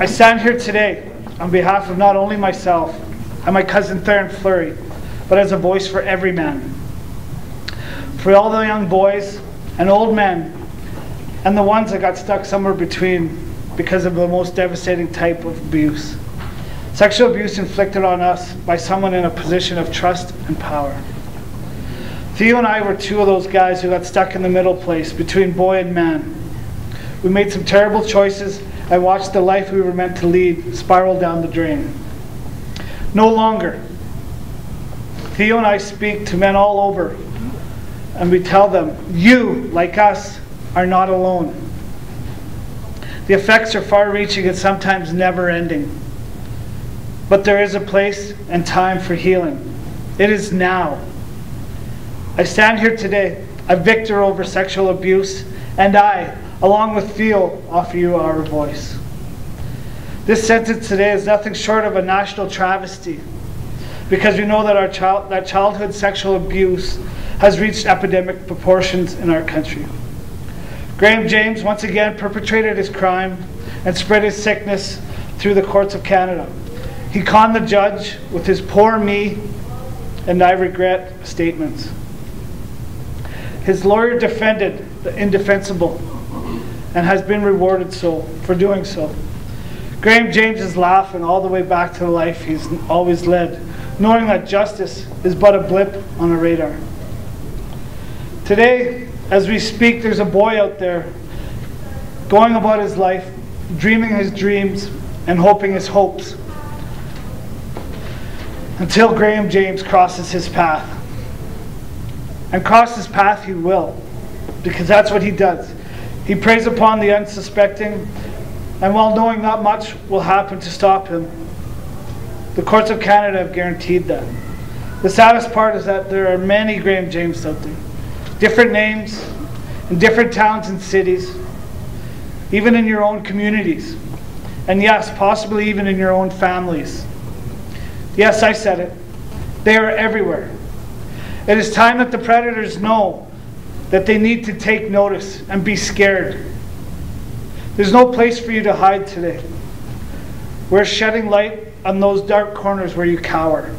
I stand here today on behalf of not only myself and my cousin Theo Fleury, but as a voice for every man. For all the young boys and old men, and the ones that got stuck somewhere between because of the most devastating type of abuse. Sexual abuse inflicted on us by someone in a position of trust and power. Theo and I were two of those guys who got stuck in the middle place between boy and man. We made some terrible choices and watched the life we were meant to lead spiral down the drain. No longer. Theo and I speak to men all over, and we tell them, you, like us, are not alone. The effects are far-reaching and sometimes never-ending. But there is a place and time for healing. It is now. I stand here today, a victor over sexual abuse, and I, along with Theo, offer you our voice. This sentence today is nothing short of a national travesty, because we know that that childhood sexual abuse has reached epidemic proportions in our country. Graham James once again perpetrated his crime and spread his sickness through the courts of Canada. He conned the judge with his "poor me" and "I regret" statements. His lawyer defended the indefensible and has been rewarded for doing so. Graham James is laughing all the way back to the life he's always led, knowing that justice is but a blip on a radar. Today, as we speak, there's a boy out there going about his life, dreaming his dreams and hoping his hopes, until Graham James crosses his path. And cross his path he will, because that's what he does. He preys upon the unsuspecting, and while knowing not much will happen to stop him, the courts of Canada have guaranteed that. The saddest part is that there are many Graham James out there. Different names, in different towns and cities, even in your own communities. And yes, possibly even in your own families. Yes, I said it. They are everywhere. It is time that the predators know that they need to take notice and be scared. There's no place for you to hide today. We're shedding light on those dark corners where you cower.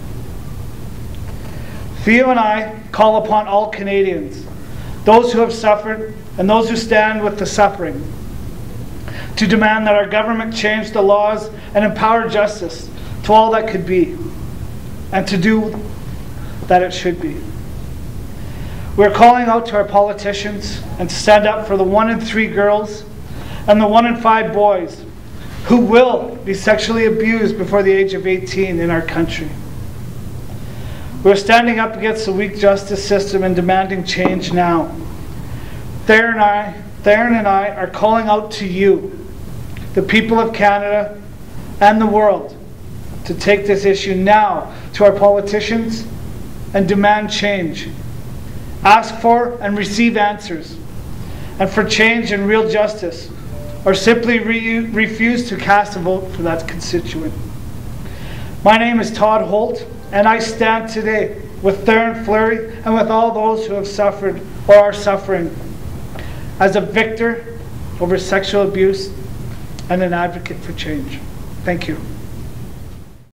Theo and I call upon all Canadians, those who have suffered and those who stand with the suffering, to demand that our government change the laws and empower justice to all that could be, and to do that it should be. We're calling out to our politicians and to stand up for the 1 in 3 girls and the 1 in 5 boys who will be sexually abused before the age of 18 in our country. We're standing up against the weak justice system and demanding change now. Theron and I are calling out to you, the people of Canada and the world, to take this issue now to our politicians and demand change. Ask for and receive answers, and for change and real justice, or simply refuse to cast a vote for that constituent. My name is Todd Holt, and I stand today with Theo Fleury and with all those who have suffered or are suffering as a victor over sexual abuse and an advocate for change. Thank you.